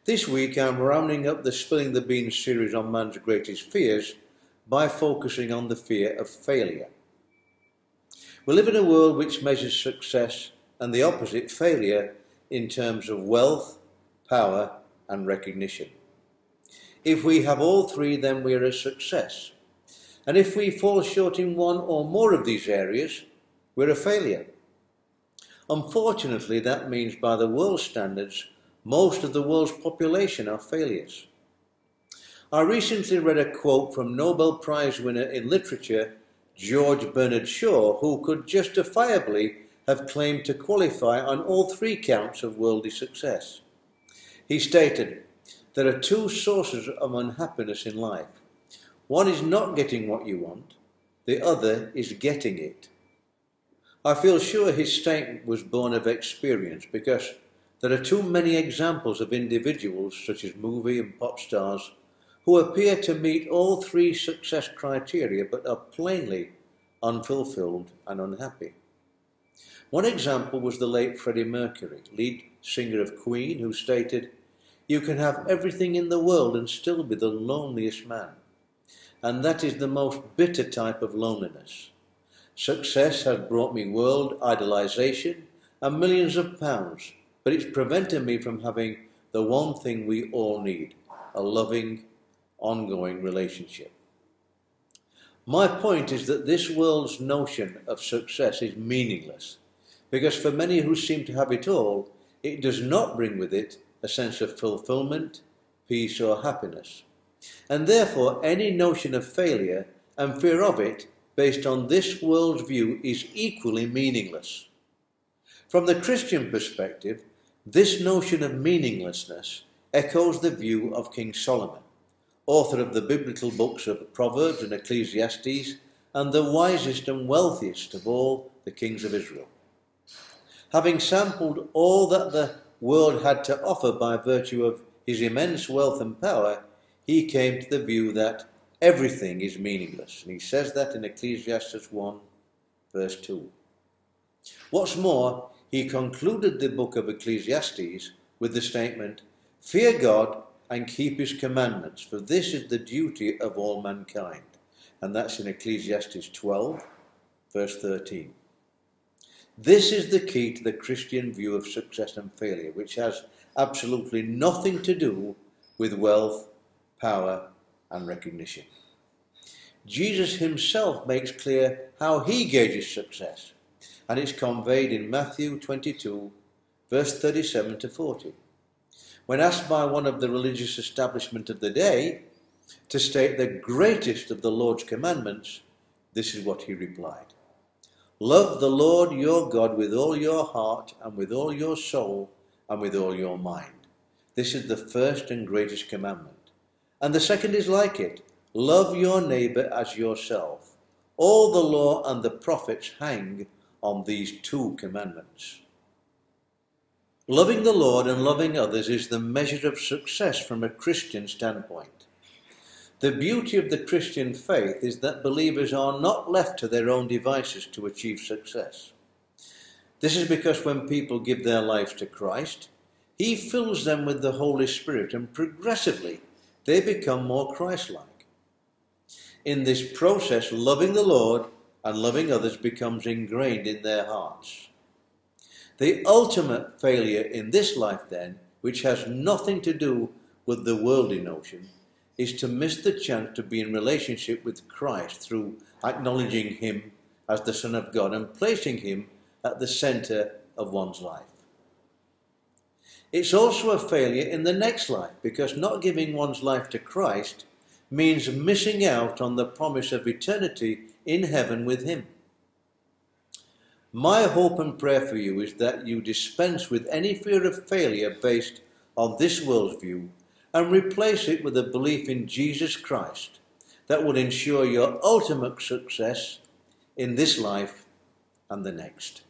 This week I'm rounding up the Spilling the Beans series on man's greatest fears by focusing on the fear of failure. We live in a world which measures success and the opposite, failure, in terms of wealth, power and recognition. If we have all three, then we are a success. And if we fall short in one or more of these areas, we're a failure. Unfortunately, that means by the world's standards, most of the world's population are failures. I recently read a quote from Nobel Prize winner in literature, George Bernard Shaw, who could justifiably have claimed to qualify on all three counts of worldly success. He stated, "There are two sources of unhappiness in life. One is not getting what you want, the other is getting it." I feel sure his statement was born of experience, because there are too many examples of individuals, such as movie and pop stars, who appear to meet all three success criteria but are plainly unfulfilled and unhappy. One example was the late Freddie Mercury, lead singer of Queen, who stated, "You can have everything in the world and still be the loneliest man. And that is the most bitter type of loneliness. Success has brought me world idolization and millions of pounds, but it's prevented me from having the one thing we all need, a loving, ongoing relationship." My point is that this world's notion of success is meaningless, because for many who seem to have it all, it does not bring with it a sense of fulfillment, peace or happiness. And therefore any notion of failure and fear of it based on this world's view is equally meaningless. From the Christian perspective, this notion of meaninglessness echoes the view of King Solomon, author of the biblical books of Proverbs and Ecclesiastes, and the wisest and wealthiest of all the kings of Israel. Having sampled all that the world had to offer by virtue of his immense wealth and power, he came to the view that everything is meaningless. And he says that in Ecclesiastes 1, verse 2. What's more, he concluded the book of Ecclesiastes with the statement, "Fear God and keep his commandments, for this is the duty of all mankind." And that's in Ecclesiastes 12, verse 13. This is the key to the Christian view of success and failure, which has absolutely nothing to do with wealth, power and recognition. Jesus himself makes clear how he gauges success, and it's conveyed in Matthew 22, verse 37 to 40. When asked by one of the religious establishment of the day to state the greatest of the Lord's commandments, this is what he replied: "Love the Lord your God with all your heart and with all your soul and with all your mind. This is the first and greatest commandment. And the second is like it, love your neighbor as yourself. All the law and the prophets hang on these two commandments." Loving the Lord and loving others is the measure of success from a Christian standpoint. The beauty of the Christian faith is that believers are not left to their own devices to achieve success. This is because when people give their lives to Christ, he fills them with the Holy Spirit, and progressively they become more Christ-like. In this process, loving the Lord and loving others becomes ingrained in their hearts. The ultimate failure in this life, then, which has nothing to do with the worldly notion, is to miss the chance to be in relationship with Christ through acknowledging him as the Son of God and placing him at the center of one's life. It's also a failure in the next life, because not giving one's life to Christ means missing out on the promise of eternity in heaven with him. My hope and prayer for you is that you dispense with any fear of failure based on this world's view and replace it with a belief in Jesus Christ that will ensure your ultimate success in this life and the next.